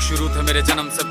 शुरू थे मेरे जन्म से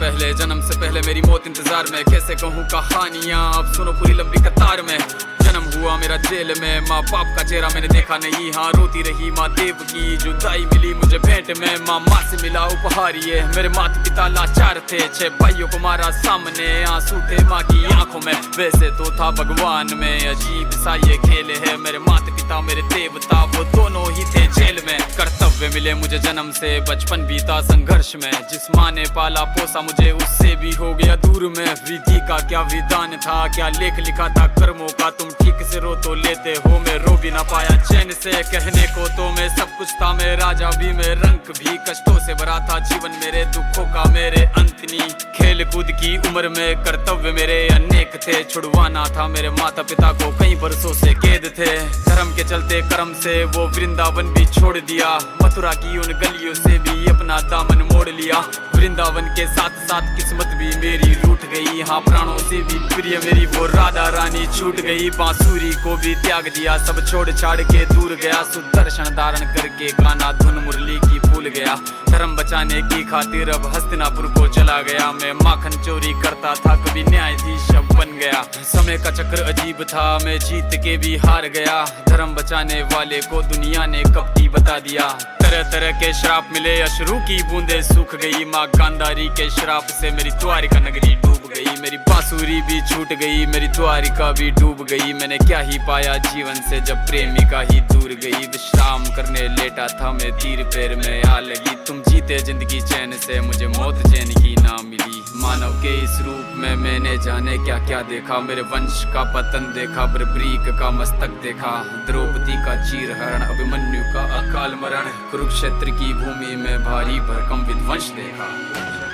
पहले मेरी मौत इंतजार में। कैसे कहूँ कहानियाँ, अब सुनो पूरी लंबी कतार में। जन्म हुआ मेरा जेल में, माँ बाप का चेहरा मैंने देखा नहीं। हाँ रोती रही माँ देव की, जुदाई मिली मुझे भेंट में। माँ से मिला उपहार ये, मेरे माता पिता लाचार थे। 6 भाइयों को मारा सामने, आंसू थे माँ की आंखों में। वैसे तो था भगवान में, अजीब सा ये खेल है। मेरे माता पिता मेरे देवता, वो दोनों ही थे जेल में। कर्तव्य मिले मुझे जन्म से, बचपन बीता संघर्ष में। जिस माँ ने पाला पोसा मुझे, उससे भी हो गया दूर में। विधि का क्या विधान था, क्या लेख लिखा था कर्मों का। तुम ठीक से रो तो लेते हो, मैं रो भी ना पाया चैन से। कहने को तो मैं सब कुछ था, मैं राजा भी, मैं रंक भी। कष्टों से भरा था जीवन मेरे, दुखों का मेरे अंत नहीं। खेल कूद की उम्र में कर्तव्य मेरे अनेक थे। छुड़वाना था मेरे माता पिता को, कई बरसों से कैद थे। धर्म के चलते कर्म से वो वृंदावन भी छोड़ दिया। मथुरा की उन गलियों से भी अपना दामन मोड़ लिया। वृंदावन के साथ साथ किस्मत भी मेरी रूठ गई। हाँ प्राणों से भी प्रिय मेरी वो राधा रानी छूट गई। बांसुरी को भी त्याग दिया, सब छोड़ छाड़ के दूर गया। सुदर्शन धारण करके गाना धुन मुरली की भूल गया। धर्म बचाने की खातिर अब हस्तिनापुर को चला गया। मैं माखन चोरी करता था, कभी न्यायाधीश अब बन गया। समय का चक्र अजीब था, मैं जीत के भी हार गया। धर्म बचाने वाले को दुनिया ने कपटी बता दिया। तरह तरह के श्राप मिले, अश्रु की बूंदे सूख गई। माँ गांधारी के श्राप से मेरी द्वारिका नगरी डूब गई। मेरी बांसुरी भी छूट गई, मेरी द्वारिका भी डूब गई। मैंने क्या ही पाया जीवन से, जब प्रेमिका ही दूर गई। विश्राम करने लेटा था मैं, तीर पैर में आ लगी। तुम जीते जिंदगी चैन से, मुझे मौत चैन की ना मिली। मानव के इस रूप में मैंने जाने क्या क्या देखा। मेरे वंश का पतन देखा, बर्बरीक का मस्तक देखा। द्रौपदी का चीरहरण, अभिमन्यु का अकाल मरण। कुरुक्षेत्र की भूमि में भारी भरकम विध्वंस देखा।